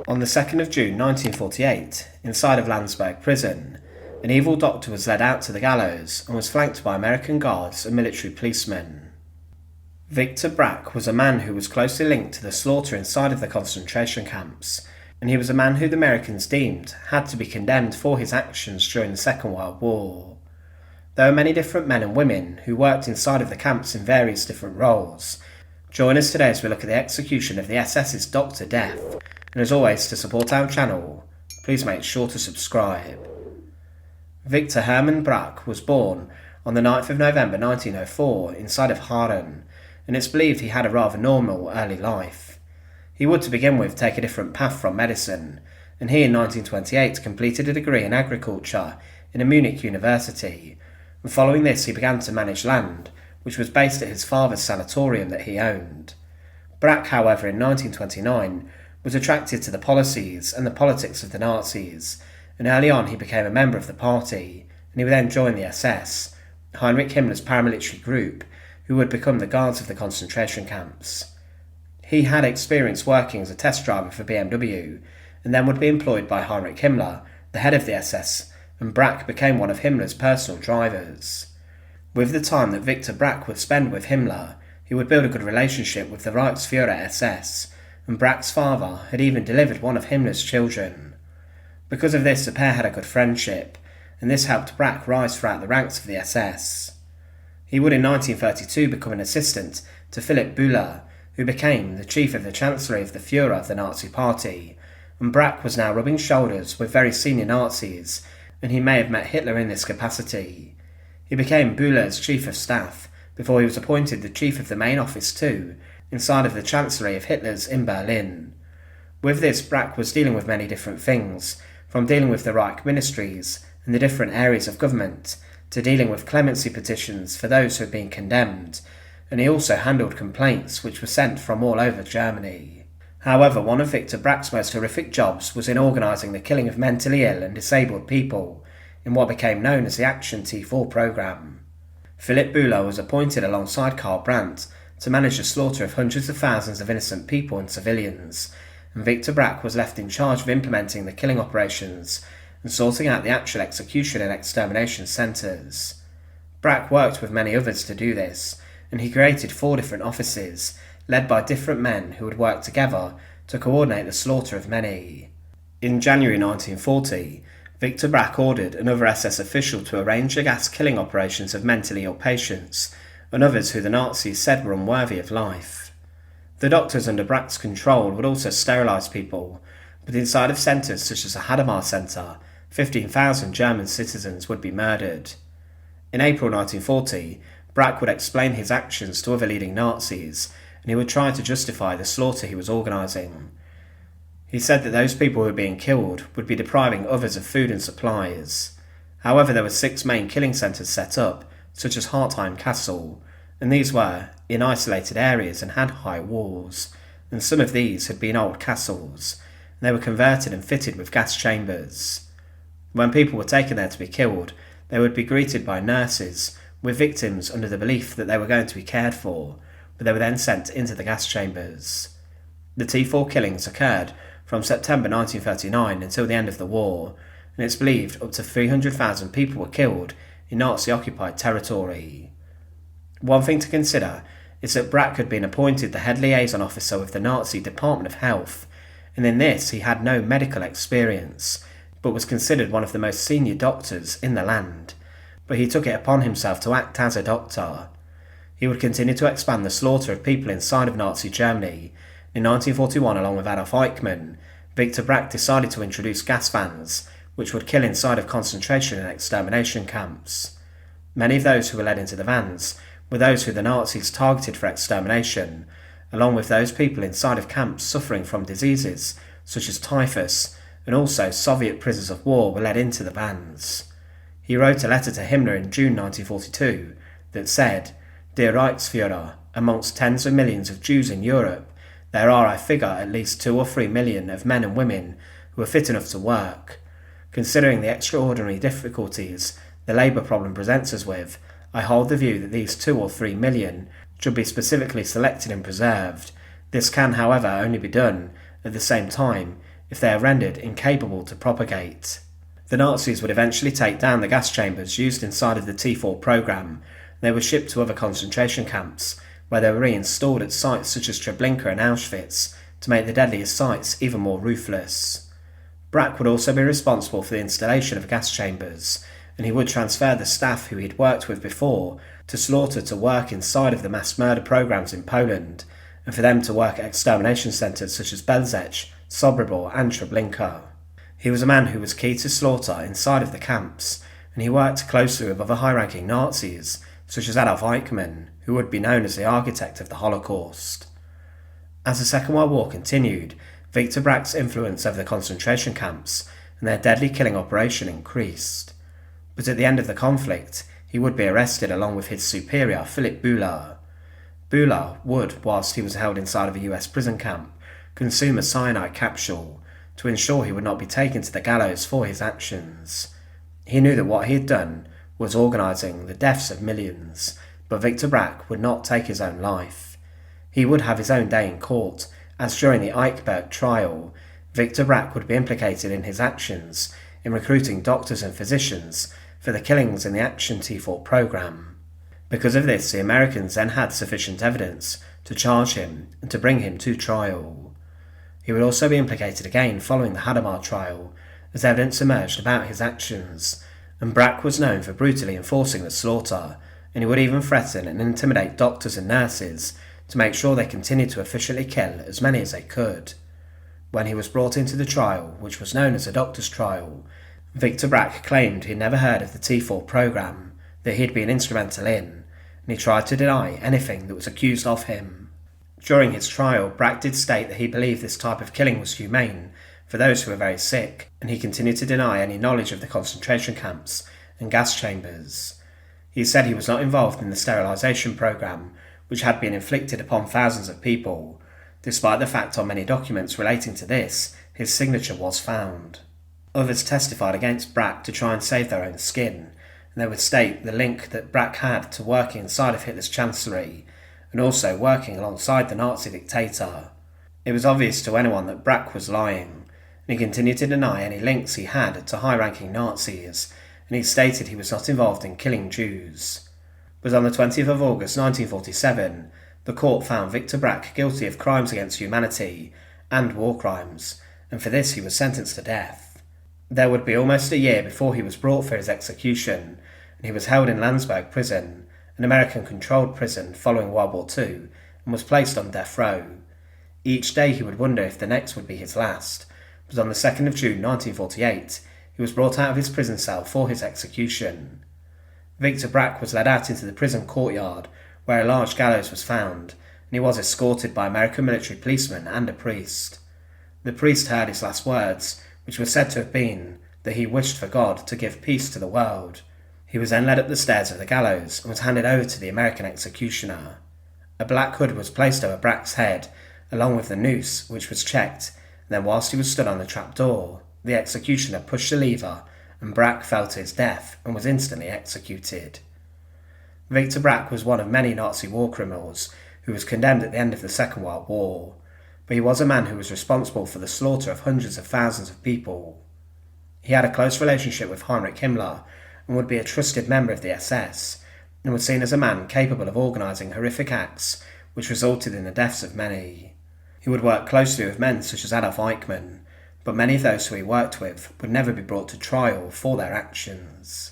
On the 2nd of June 1948, inside of Landsberg Prison, an evil doctor was led out to the gallows and was flanked by American guards and military policemen. Viktor Brack was a man who was closely linked to the slaughter inside of the concentration camps, and he was a man who the Americans deemed had to be condemned for his actions during the Second World War. There are many different men and women who worked inside of the camps in various different roles. Join us today as we look at the execution of the SS's Dr. Death, and as always, to support our channel, please make sure to subscribe. Viktor Hermann Brack was born on the 9th of November 1904 inside of Haaren, and it's believed he had a rather normal early life. He would to begin with take a different path from medicine, and he in 1928 completed a degree in agriculture in a Munich university, and following this he began to manage land, which was based at his father's sanatorium that he owned. Brack, however, in 1929 was attracted to the policies and the politics of the Nazis, and early on he became a member of the party, and he would then join the SS, Heinrich Himmler's paramilitary group, who would become the guards of the concentration camps. He had experience working as a test driver for BMW, and then would be employed by Heinrich Himmler, the head of the SS, and Brack became one of Himmler's personal drivers. With the time that Viktor Brack would spend with Himmler, he would build a good relationship with the Reichsführer SS, and Brack's father had even delivered one of Himmler's children. Because of this, the pair had a good friendship, and this helped Brack rise throughout the ranks of the SS. He would in 1932 become an assistant to Philipp Bühler, who became the chief of the Chancellery of the Führer of the Nazi Party, and Brack was now rubbing shoulders with very senior Nazis, and he may have met Hitler in this capacity. He became Bühler's chief of staff before he was appointed the chief of the main office too, inside of the Chancellery of Hitler's in Berlin. With this, Brack was dealing with many different things, from dealing with the Reich ministries and the different areas of government, to dealing with clemency petitions for those who had been condemned, and he also handled complaints which were sent from all over Germany. However, one of Viktor Brack's most horrific jobs was in organising the killing of mentally ill and disabled people in what became known as the Aktion T4 programme. Philipp Bühler was appointed alongside Karl Brandt to manage the slaughter of hundreds of thousands of innocent people and civilians, and Viktor Brack was left in charge of implementing the killing operations and sorting out the actual execution and extermination centres. Brack worked with many others to do this, and he created 4 different offices, led by different men who would work together to coordinate the slaughter of many. In January 1940, Viktor Brack ordered another SS official to arrange the gas killing operations of mentally ill patients and others who the Nazis said were unworthy of life. The doctors under Brack's control would also sterilise people, but inside of centres such as the Hadamar Centre, 15,000 German citizens would be murdered. In April 1940, Brack would explain his actions to other leading Nazis, and he would try to justify the slaughter he was organising. He said that those people who were being killed would be depriving others of food and supplies. However, there were 6 main killing centres set up, such as Hartheim Castle, and these were in isolated areas and had high walls, and some of these had been old castles, and they were converted and fitted with gas chambers. When people were taken there to be killed, they would be greeted by nurses, with victims under the belief that they were going to be cared for, but they were then sent into the gas chambers. The T4 killings occurred from September 1939 until the end of the war, and it's believed up to 300,000 people were killed in Nazi-occupied territory. One thing to consider is that Brack had been appointed the head liaison officer with the Nazi Department of Health, and in this he had no medical experience, but was considered one of the most senior doctors in the land. But he took it upon himself to act as a doctor. He would continue to expand the slaughter of people inside of Nazi Germany. In 1941, along with Adolf Eichmann, Viktor Brack decided to introduce gas vans, which would kill inside of concentration and extermination camps. Many of those who were led into the vans were those who the Nazis targeted for extermination, along with those people inside of camps suffering from diseases such as typhus, and also Soviet prisoners of war were led into the vans. He wrote a letter to Himmler in June 1942 that said, "Dear Reichsführer, amongst tens of millions of Jews in Europe, there are, I figure, at least 2 or 3 million of men and women who are fit enough to work. Considering the extraordinary difficulties the labour problem presents us with, I hold the view that these 2 or 3 million should be specifically selected and preserved. This can, however, only be done at the same time if they are rendered incapable to propagate. The Nazis would eventually take down the gas chambers used inside of the T4 program. They were shipped to other concentration camps, where they were reinstalled at sites such as Treblinka and Auschwitz to make the deadliest sites even more ruthless. Brack would also be responsible for the installation of gas chambers, and he would transfer the staff who he'd worked with before to slaughter to work inside of the mass murder programs in Poland, and for them to work at extermination centres such as Belzec, Sobibor and Treblinka. He was a man who was key to slaughter inside of the camps, and he worked closely with other high-ranking Nazis, such as Adolf Eichmann, who would be known as the architect of the Holocaust. As the Second World War continued, Viktor Brack's influence over the concentration camps and their deadly killing operation increased. But at the end of the conflict, he would be arrested along with his superior, Philip Buhler. Buhler would, whilst he was held inside of a US prison camp, consume a cyanide capsule to ensure he would not be taken to the gallows for his actions. He knew that what he had done was organising the deaths of millions, but Viktor Brack would not take his own life. He would have his own day in court, as during the Eichberg trial, Viktor Brack would be implicated in his actions in recruiting doctors and physicians for the killings in the Aktion T4 program. Because of this, the Americans then had sufficient evidence to charge him and to bring him to trial. He would also be implicated again following the Hadamar trial, as evidence emerged about his actions, and Brack was known for brutally enforcing the slaughter, and he would even threaten and intimidate doctors and nurses to make sure they continued to efficiently kill as many as they could. When he was brought into the trial, which was known as a doctor's trial, Viktor Brack claimed he'd never heard of the T4 program that he'd been instrumental in, and he tried to deny anything that was accused of him. During his trial, Brack did state that he believed this type of killing was humane for those who were very sick, and he continued to deny any knowledge of the concentration camps and gas chambers. He said he was not involved in the sterilisation program, which had been inflicted upon thousands of people, despite the fact on many documents relating to this, his signature was found. Others testified against Brack to try and save their own skin, and they would state the link that Brack had to working inside of Hitler's chancellery, and also working alongside the Nazi dictator. It was obvious to anyone that Brack was lying, and he continued to deny any links he had to high-ranking Nazis, and he stated he was not involved in killing Jews. But on the 20th of August 1947, the court found Viktor Brack guilty of crimes against humanity and war crimes, and for this he was sentenced to death. There would be almost a year before he was brought for his execution, and he was held in Landsberg Prison, an American-controlled prison following World War II, and was placed on death row. Each day he would wonder if the next would be his last, but on the 2nd of June 1948, he was brought out of his prison cell for his execution. Viktor Brack was led out into the prison courtyard, where a large gallows was found, and he was escorted by American military policemen and a priest. The priest heard his last words, which were said to have been that he wished for God to give peace to the world. He was then led up the stairs of the gallows and was handed over to the American executioner. A black hood was placed over Brack's head, along with the noose, which was checked, and then whilst he was stood on the trapdoor, the executioner pushed the lever, and Brack fell to his death and was instantly executed. Viktor Brack was one of many Nazi war criminals who was condemned at the end of the Second World War, but he was a man who was responsible for the slaughter of hundreds of thousands of people. He had a close relationship with Heinrich Himmler and would be a trusted member of the SS, and was seen as a man capable of organising horrific acts which resulted in the deaths of many. He would work closely with men such as Adolf Eichmann, but many of those who he worked with would never be brought to trial for their actions.